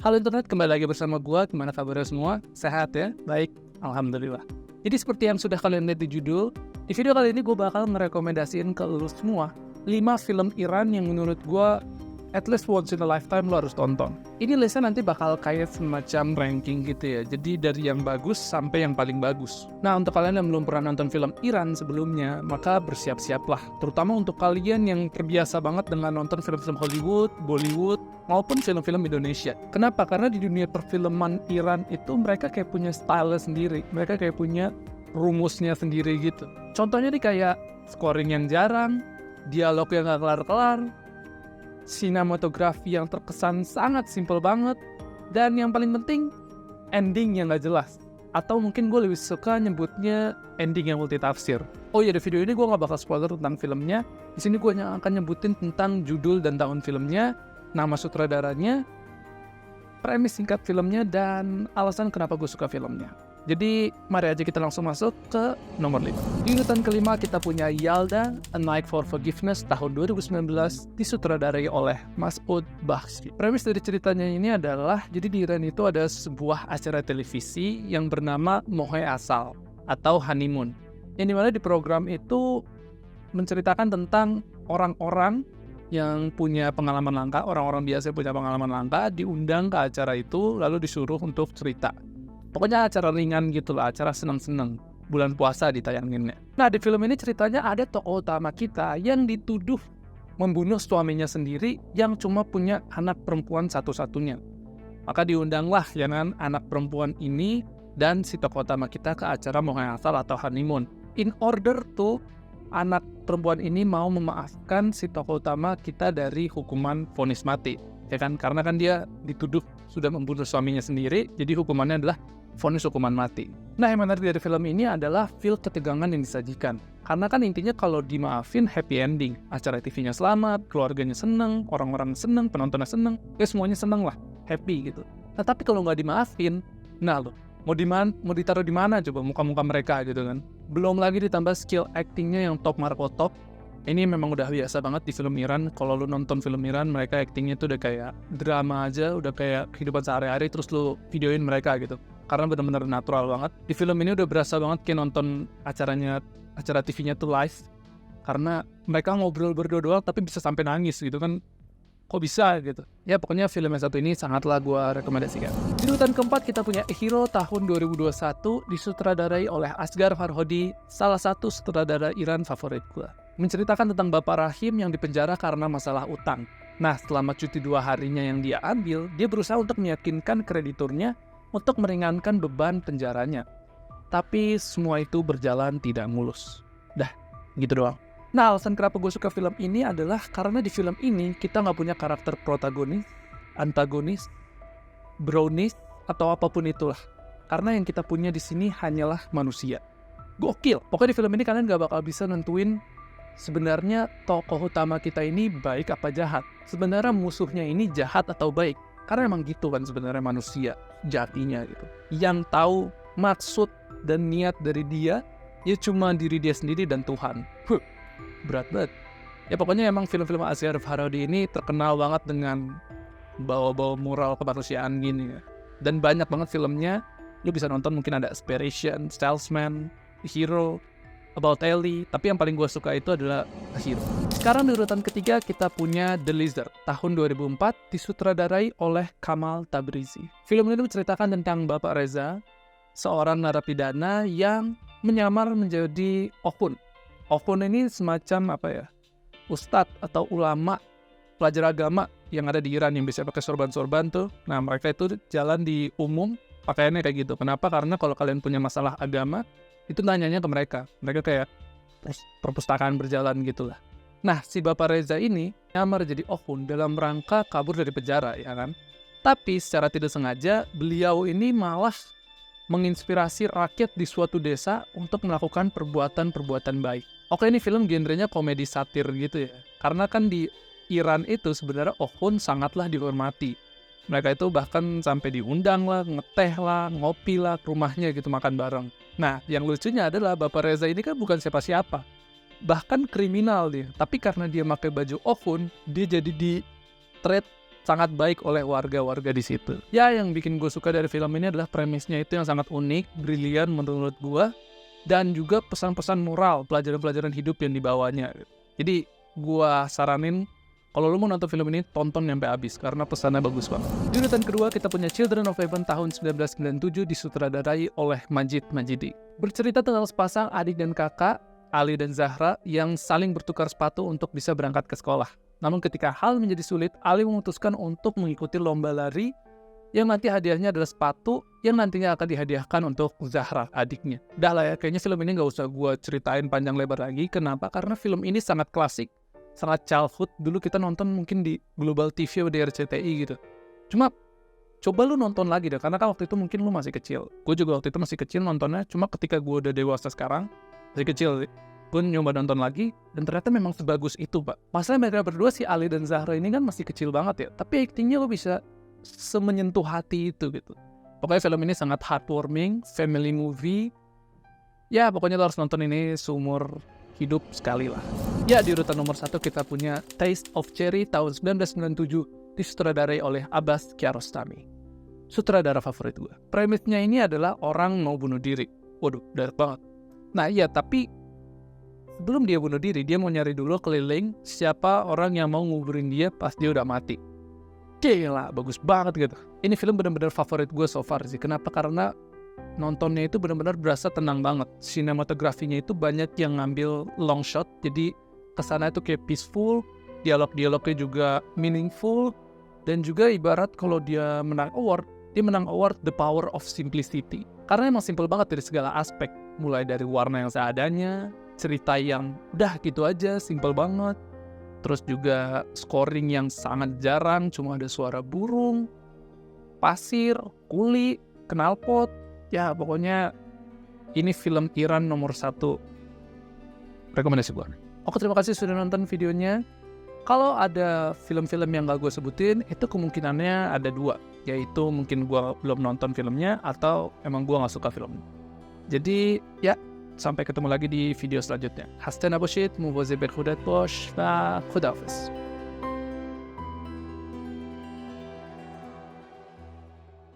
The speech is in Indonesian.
Halo internet, kembali lagi bersama gua. Gimana kabarnya semua? Sehat ya? Baik, alhamdulillah. Jadi seperti yang sudah kalian lihat di judul, di video kali ini gue bakal merekomendasiin ke lu semua 5 film Iran yang menurut gua at least once in a lifetime lo harus tonton. Ini listnya nanti bakal kayak semacam ranking gitu ya. Jadi dari yang bagus sampai yang paling bagus. Nah, untuk kalian yang belum pernah nonton film Iran sebelumnya, maka bersiap-siaplah. Terutama untuk kalian yang terbiasa banget dengan nonton film-film Hollywood, Bollywood, maupun film-film Indonesia. Kenapa? Karena di dunia perfilman Iran itu mereka kayak punya style sendiri. Mereka kayak punya rumusnya sendiri gitu. Contohnya nih kayak scoring yang jarang, dialog yang gak kelar-kelar, sinematografi yang terkesan sangat simple banget, dan yang paling penting, ending yang gak jelas. Atau mungkin gue lebih suka nyebutnya ending yang multitafsir. Oh iya, di video ini gue gak bakal spoiler tentang filmnya. Di sini gue akan nyebutin tentang judul dan tahun filmnya, nama sutradaranya, premis singkat filmnya, dan alasan kenapa gue suka filmnya. Jadi, mari aja kita langsung masuk ke nomor 5. Di urutan kelima kita punya Yalda, A Night for Forgiveness tahun 2019, disutradarai oleh Masoud Bakhshi. Premis dari ceritanya ini adalah, jadi di Iran itu ada sebuah acara televisi yang bernama Mohe Asal atau Honeymoon. Yang dimana di program itu menceritakan tentang orang-orang yang punya pengalaman langka, orang-orang biasa yang punya pengalaman langka, diundang ke acara itu, lalu disuruh untuk cerita. Pokoknya acara ringan gitu lah, acara seneng-seneng. Bulan puasa ditayanginnya. Nah, di film ini ceritanya ada tokoh utama kita yang dituduh membunuh suaminya sendiri yang cuma punya anak perempuan satu-satunya. Maka diundanglah ya kan anak perempuan ini dan si tokoh utama kita ke acara Mohe Asal atau Honeymoon. In order to anak perempuan ini mau memaafkan si tokoh utama kita dari hukuman vonis mati. Ya kan, karena kan dia dituduh sudah membunuh suaminya sendiri, jadi hukumannya adalah vonis hukuman mati. Nah, yang menarik dari film ini adalah feel ketegangan yang disajikan. Karena kan intinya kalau dimaafin happy ending. Acara TV-nya selamat, keluarganya seneng, orang-orang seneng, penontonnya seneng, ya semuanya seneng lah, happy gitu. Nah, tapi kalau nggak dimaafin, nah lo, mau ditaruh di mana coba muka-muka mereka gitu kan. Belum lagi ditambah skill actingnya yang top marko top. Ini memang udah biasa banget di film Iran. Kalau lu nonton film Iran, mereka actingnya tuh udah kayak drama aja, udah kayak kehidupan sehari-hari, terus lu videoin mereka gitu. Karena benar-benar natural banget. Di film ini udah berasa banget kayak nonton acara TV-nya tuh live. Karena mereka ngobrol berdua doang tapi bisa sampai nangis gitu kan. Kok bisa gitu. Ya pokoknya film yang satu ini sangatlah gue rekomendasikan. Di urutan keempat kita punya A Hero tahun 2021, disutradarai oleh Asghar Farhodi, salah satu sutradara Iran favorit gue. Menceritakan tentang Bapak Rahim yang dipenjara karena masalah utang. Nah, selama cuti 2 harinya yang dia ambil, dia berusaha untuk meyakinkan krediturnya untuk meringankan beban penjaranya. Tapi semua itu berjalan tidak mulus. Dah, gitu doang. Nah, alasan kenapa gue suka film ini adalah karena di film ini kita nggak punya karakter protagonis, antagonis, brownies, atau apapun itulah. Karena yang kita punya di sini hanyalah manusia. Gokil. Pokoknya di film ini kalian nggak bakal bisa nentuin sebenarnya tokoh utama kita ini baik apa jahat. Sebenarnya musuhnya ini jahat atau baik. Karena emang gitu kan sebenarnya manusia jatinya gitu. Yang tahu maksud dan niat dari dia ya cuma diri dia sendiri dan Tuhan. Berat banget. Ya pokoknya emang film-film Asghar Farhodi ini terkenal banget dengan bawa-bawa moral kemanusiaan gini ya. Dan banyak banget filmnya. Lu bisa nonton mungkin ada Aspiration, Salesman, Hero, About Ellie, tapi yang paling gue suka itu adalah A Hero. Sekarang di urutan ketiga kita punya The Lizard tahun 2004, disutradarai oleh Kamal Tabrizi. Film ini menceritakan tentang Bapak Reza, seorang narapidana yang menyamar menjadi Okhun. Okhun ini semacam ustadz atau ulama pelajar agama yang ada di Iran yang bisa pakai sorban-sorban tuh. Nah, mereka itu jalan di umum pakaiannya kayak gitu. Kenapa? Karena kalau kalian punya masalah agama, itu nanyanya ke mereka. Mereka kayak perpustakaan berjalan gitulah. Nah, si Bapak Reza ini nyamar jadi Okhun dalam rangka kabur dari penjara, ya kan? Tapi secara tidak sengaja, beliau ini malah menginspirasi rakyat di suatu desa untuk melakukan perbuatan-perbuatan baik. Oke, ini film genrenya komedi satir gitu ya. Karena kan di Iran itu sebenarnya Okhun sangatlah dihormati. Mereka itu bahkan sampai diundang lah, ngeteh lah, ngopi lah ke rumahnya gitu, makan bareng. Nah, yang lucunya adalah Bapak Reza ini kan bukan siapa-siapa. Bahkan kriminal dia. Tapi karena dia pakai baju Okhun, dia jadi di treat sangat baik oleh warga-warga di situ. Ya, yang bikin gue suka dari film ini adalah premisnya itu yang sangat unik, brilian menurut gue, dan juga pesan-pesan moral, pelajaran-pelajaran hidup yang dibawanya. Jadi, gue saranin kalau lu mau nonton film ini, tonton sampai habis karena pesannya bagus banget. Di urutan kedua, kita punya Children of Heaven tahun 1997 disutradarai oleh Majid Majidi. Bercerita tentang sepasang adik dan kakak, Ali dan Zahra, yang saling bertukar sepatu untuk bisa berangkat ke sekolah. Namun ketika hal menjadi sulit, Ali memutuskan untuk mengikuti lomba lari yang nanti hadiahnya adalah sepatu yang nantinya akan dihadiahkan untuk Zahra, adiknya. Dah lah ya, kayaknya film ini nggak usah gue ceritain panjang lebar lagi. Kenapa? Karena film ini sangat klasik, sangat childhood. Dulu kita nonton mungkin di Global TV atau di RCTI gitu. Cuma coba lu nonton lagi deh, karena kan waktu itu mungkin lu masih kecil. Gue juga waktu itu masih kecil nontonnya, cuma ketika gue udah dewasa sekarang, masih kecil sih, gue nyoba nonton lagi, dan ternyata memang sebagus itu, Pak. Masalahnya mereka berdua, si Ali dan Zahra ini kan masih kecil banget ya, tapi aktingnya lo bisa semenyentuh hati itu gitu. Pokoknya film ini sangat heartwarming, family movie. Ya, pokoknya lo harus nonton ini seumur hidup sekali lah. Ya, di urutan nomor 1 kita punya Taste of Cherry tahun 1997, disutradarai oleh Abbas Kiarostami. Sutradara favorit gue. Premisnya ini adalah orang mau bunuh diri. Waduh, dark banget. Nah iya, tapi sebelum dia bunuh diri, dia mau nyari dulu keliling siapa orang yang mau nguburin dia pas dia udah mati. Gila, bagus banget gitu. Ini film benar-benar favorit gue so far sih. Kenapa? Karena nontonnya itu benar-benar berasa tenang banget. Sinematografinya itu banyak yang ngambil long shot, jadi kesana itu kayak peaceful, dialog-dialognya juga meaningful, dan juga ibarat kalau dia menang award The Power of Simplicity. Karena emang simple banget dari segala aspek, mulai dari warna yang seadanya, cerita yang udah gitu aja, simple banget. Terus juga scoring yang sangat jarang, cuma ada suara burung, pasir, kuli, knalpot. Ya pokoknya ini film Iran nomor 1 rekomendasi gue. Oke, terima kasih sudah nonton videonya. Kalau ada film-film yang gak gue sebutin, itu kemungkinannya ada 2. Yaitu mungkin gue belum nonton filmnya, atau emang gue gak suka filmnya. Jadi ya, sampai ketemu lagi di video selanjutnya. Hasten Aboshit, Muboze Berkhudat Bosh, Khudafiz.